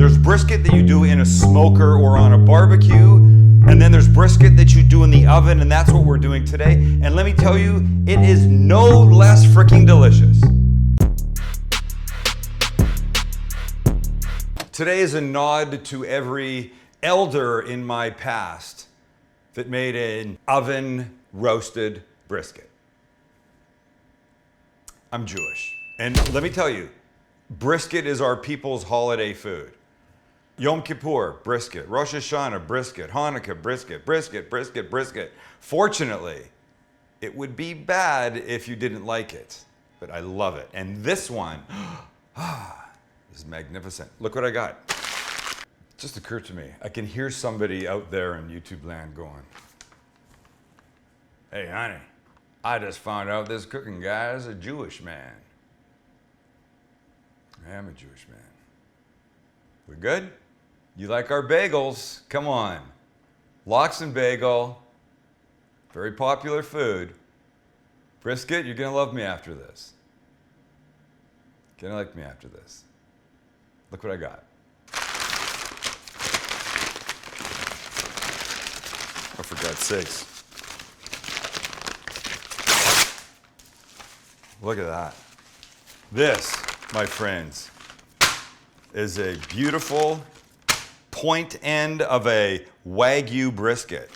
There's brisket that you do in a smoker or on a barbecue, and then there's brisket that you do in the oven, and that's what we're doing today. And let me tell you, it is no less freaking delicious. Today is a nod to every elder in my past that made an oven roasted brisket. I'm Jewish, and let me tell you, brisket is our people's holiday food. Yom Kippur, brisket. Rosh Hashanah, brisket. Hanukkah, brisket. Brisket, brisket, brisket. Fortunately, it would be bad if you didn't like it, but I love it. And this one is magnificent. Look what I got. It just occurred to me, I can hear somebody out there in YouTube land going, "Hey, honey, I just found out this cooking guy is a Jewish man." I am a Jewish man. We good? You like our bagels? Come on. Lox and bagel, very popular food. Brisket, you're gonna love me after this. Gonna like me after this. Look what I got. Oh, for God's sakes. Look at that. This, my friends, is a beautiful point end of a WAGYU brisket.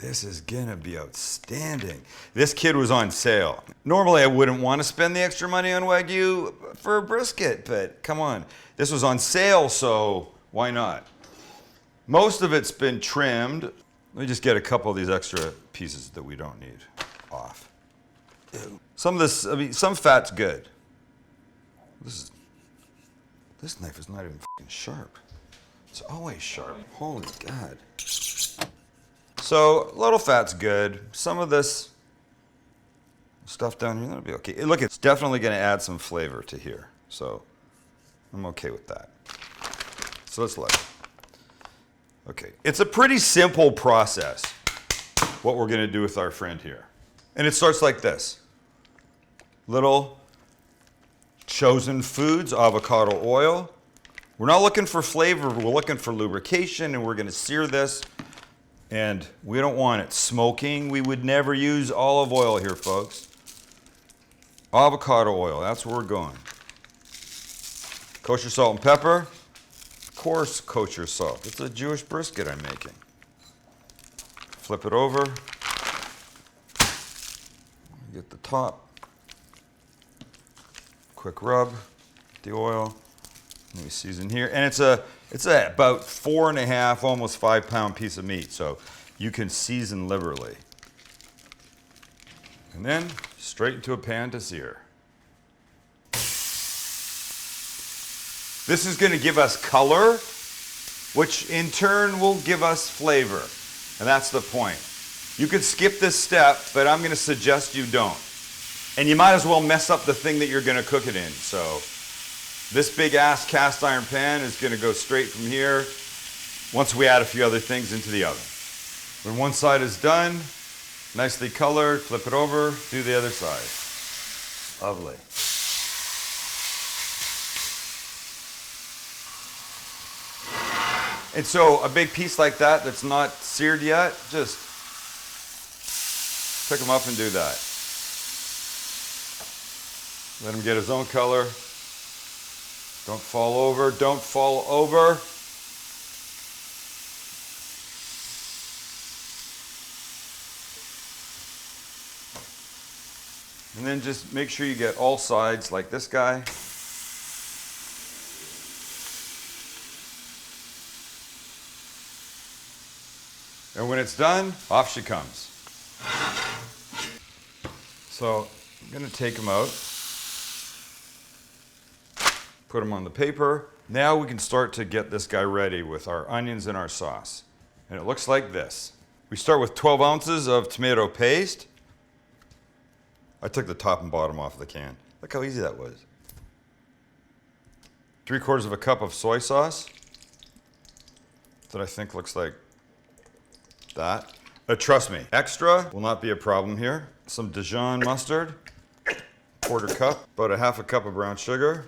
This is gonna be outstanding. This kid was on sale. Normally I wouldn't want to spend the extra money on WAGYU for a brisket, but come on. This was on sale, so why not? Most of it's been trimmed. Let me just get a couple of these extra pieces that we don't need off. Some of this, I mean, some fat's good. This knife is not even fucking sharp. It's always sharp. Holy God. So, a little fat's good. Some of this stuff down here, that'll be okay. Look, it's definitely gonna add some flavor to here. So, I'm okay with that. So let's look. Okay, it's a pretty simple process, what we're gonna do with our friend here. And it starts like this. Little chosen foods, avocado oil. We're not looking for flavor, we're looking for lubrication, and we're gonna sear this. And we don't want it smoking. We would never use olive oil here, folks. Avocado oil, that's where we're going. Kosher salt and pepper. Of course, kosher salt. It's a Jewish brisket I'm making. Flip it over. Get the top. Quick rub, the oil. Let me season here. And it's a about 4.5, almost 5 pound piece of meat. So you can season liberally. And then straight into a pan to sear. This is gonna give us color, which in turn will give us flavor. And that's the point. You could skip this step, but I'm gonna suggest you don't. And you might as well mess up the thing that you're gonna cook it in. So this big ass cast iron pan is gonna go straight from here once we add a few other things into the oven. When one side is done, nicely colored, flip it over, do the other side. Lovely. And so a big piece like that that's not seared yet, just pick them up and do that. Let him get his own color. Don't fall over, don't fall over. And then just make sure you get all sides like this guy. And when it's done, off she comes. So I'm gonna take them out. Put them on the paper. Now we can start to get this guy ready with our onions and our sauce. And it looks like this. We start with 12 ounces of tomato paste. I took the top and bottom off the can. Look how easy that was. 3/4 cup of soy sauce. That I think looks like that. Trust me, extra will not be a problem here. Some Dijon Mustard, 1/4 cup, about 1/2 cup of brown sugar.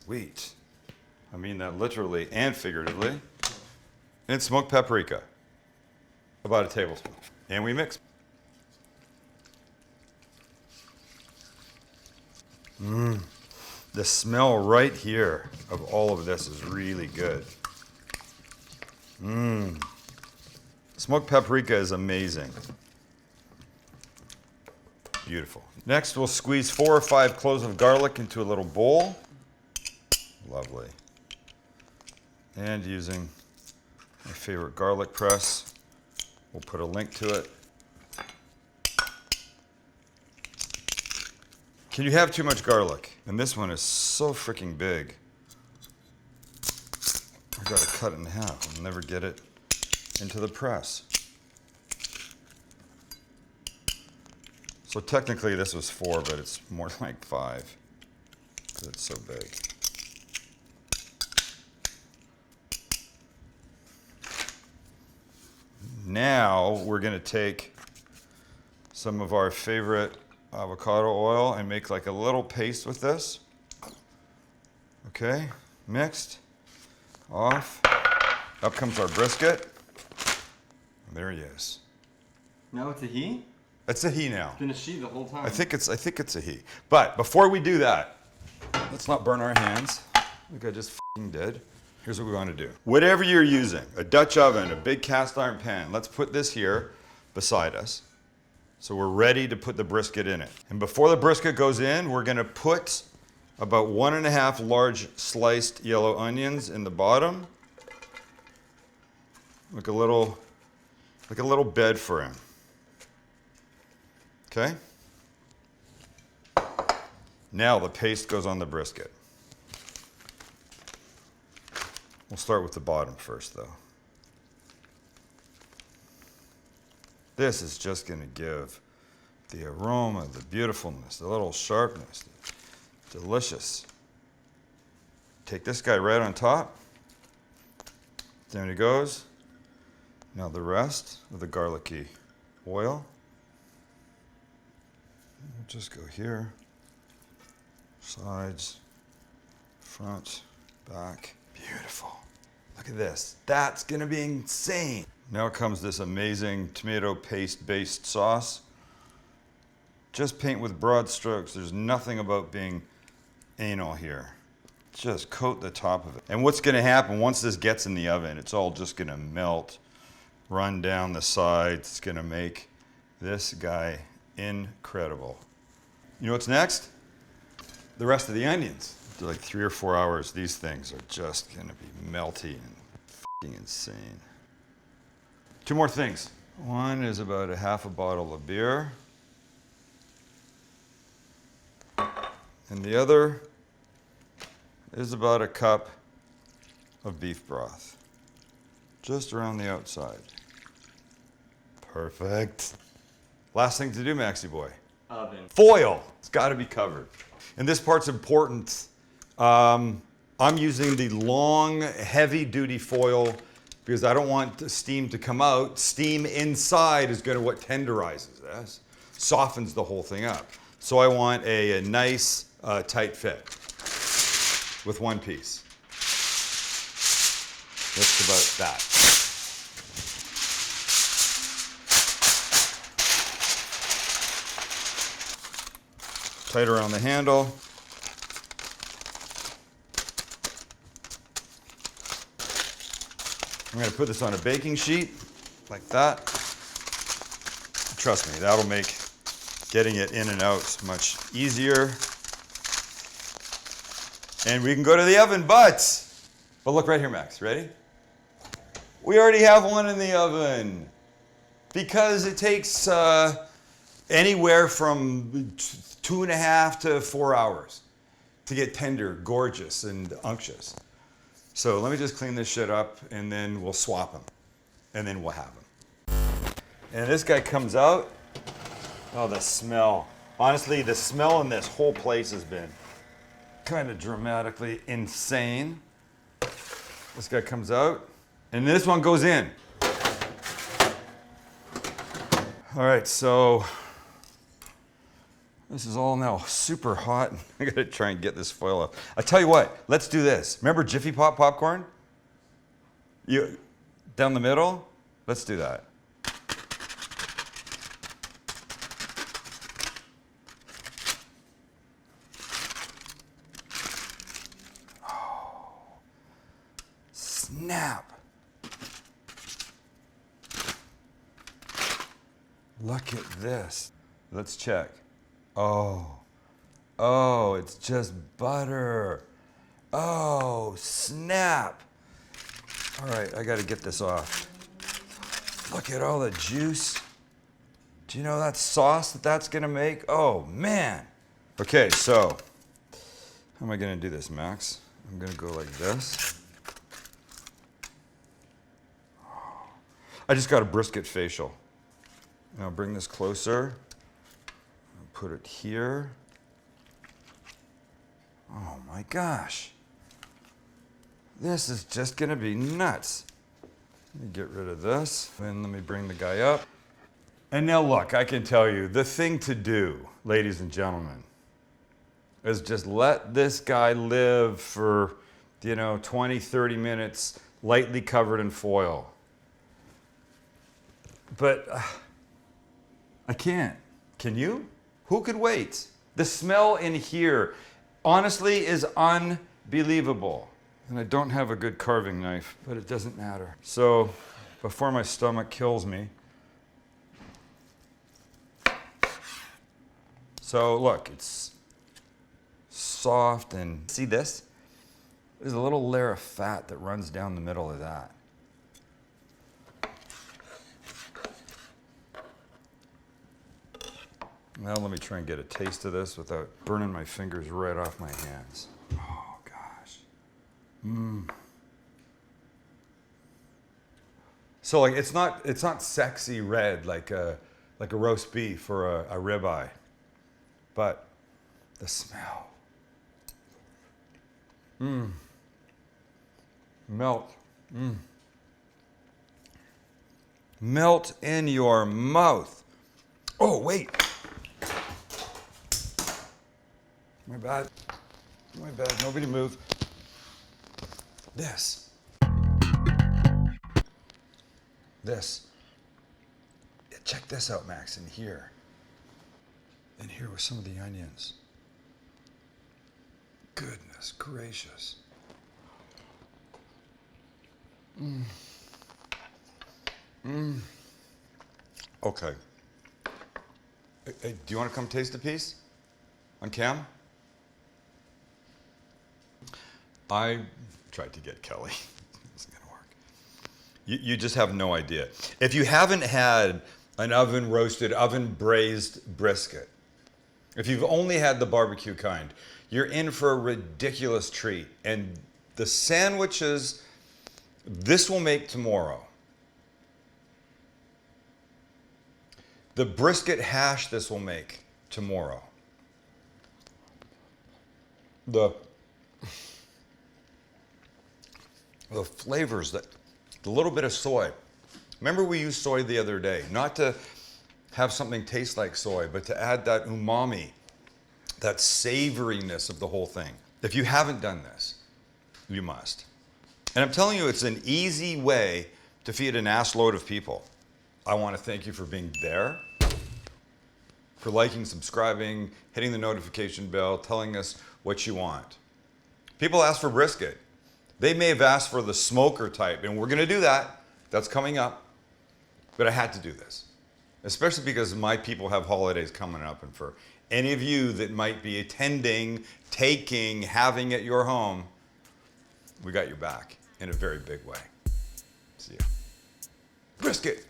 Sweet. I mean that literally and figuratively. And smoked paprika, about a tablespoon. And we mix. The smell right here of all of this is really good. Smoked paprika is amazing. Beautiful. Next, we'll squeeze 4 or 5 cloves of garlic into a little bowl. Lovely. And using my favorite garlic press, we'll put a link to it. Can you have too much garlic? And this one is so freaking big. I gotta cut it in half. I'll never get it into the press. So technically this was 4, but it's more like 5 because it's so big. Now we're gonna take some of our favorite avocado oil and make like a little paste with this. Okay, mixed, off. Up comes our brisket. There he is. Now it's a he? It's a he now. It's been a she the whole time. I think it's a he. But before we do that, let's not burn our hands like I just f***ing did. Here's what we want to do. Whatever you're using, a Dutch oven, a big cast iron pan, let's put this here beside us. So we're ready to put the brisket in it. And before the brisket goes in, we're gonna put about 1.5 large sliced yellow onions in the bottom. Like a little bed for him. Okay? Now the paste goes on the brisket. We'll start with the bottom first though. This is just gonna give the aroma, the beautifulness, the little sharpness, delicious. Take this guy right on top. There he goes. Now the rest of the garlicky oil. We'll just go here, sides, front, back. Beautiful. Look at this. That's gonna be insane. Now comes this amazing tomato paste based sauce. Just paint with broad strokes. There's nothing about being anal here. Just coat the top of it. And what's gonna happen once this gets in the oven, it's all just gonna melt, run down the sides. It's gonna make this guy incredible. You know what's next? The rest of the onions. After like 3 or 4 hours, these things are just gonna be melty and f***ing insane. 2 more things. One is about a half a bottle of beer. And the other is about a cup of beef broth. Just around the outside. Perfect. Last thing to do, Maxie boy. Oven. Foil. It's got to be covered. And this part's important. I'm using the long, heavy-duty foil because I don't want the steam to come out. Steam inside is going to what tenderizes this, softens the whole thing up. So I want a nice, tight fit with one piece. Just about that. Tight around the handle. I'm going to put this on a baking sheet like that. Trust me, that'll make getting it in and out much easier. And we can go to the oven, but look right here, Max. Ready? We already have one in the oven because it takes anywhere from 2.5 to 4 hours to get tender, gorgeous, and unctuous. So let me just clean this shit up and then we'll swap them and then we'll have them. And this guy comes out. Oh, the smell. Honestly, the smell in this whole place has been kind of dramatically insane. This guy comes out and this one goes in. All right, so This is all now super hot. I gotta try and get this foil off. I tell you what, let's do this. Remember Jiffy Pop popcorn? You down the middle? Let's do that. Oh, snap. Look at this. Let's check. Oh, it's just butter. Oh, snap. All right, I gotta get this off. Look at all the juice. Do you know that sauce that's gonna make? Oh, man. Okay, so how am I gonna do this, Max? I'm gonna go like this. I just got a brisket facial. Now bring this closer. Put it here. Oh my gosh. This is just gonna be nuts. Let me get rid of this. And let me bring the guy up. And now look, I can tell you, the thing to do, ladies and gentlemen, is just let this guy live for, 20, 30 minutes, lightly covered in foil. But I can't. Can you? Who could wait? The smell in here, honestly, is unbelievable. And I don't have a good carving knife, but it doesn't matter. So, before my stomach kills me. So, look, it's soft and see this? There's a little layer of fat that runs down the middle of that. Now let me try and get a taste of this without burning my fingers right off my hands. Oh gosh. So like it's not sexy red like a roast beef or a ribeye, but the smell. Melt. Melt in your mouth. Oh wait. My bad. My bad. Nobody move. This. Yeah, check this out, Max. In here. In here with some of the onions. Goodness gracious. Okay. Hey, do you want to come taste a piece? On cam? I tried to get Kelly. It wasn't gonna work. You just have no idea. If you haven't had an oven roasted, oven braised brisket, if you've only had the barbecue kind, you're in for a ridiculous treat. And the sandwiches, this will make tomorrow. The brisket hash, this will make tomorrow. The flavors, the little bit of soy. Remember we used soy the other day, not to have something taste like soy, but to add that umami, that savoriness of the whole thing. If you haven't done this, you must. And I'm telling you, it's an easy way to feed an ass load of people. I want to thank you for being there, for liking, subscribing, hitting the notification bell, telling us what you want. People ask for brisket. They may have asked for the smoker type, and we're gonna do that. That's coming up. But I had to do this, especially because my people have holidays coming up, and for any of you that might be attending, taking, having at your home, we got your back in a very big way. See ya. Brisket.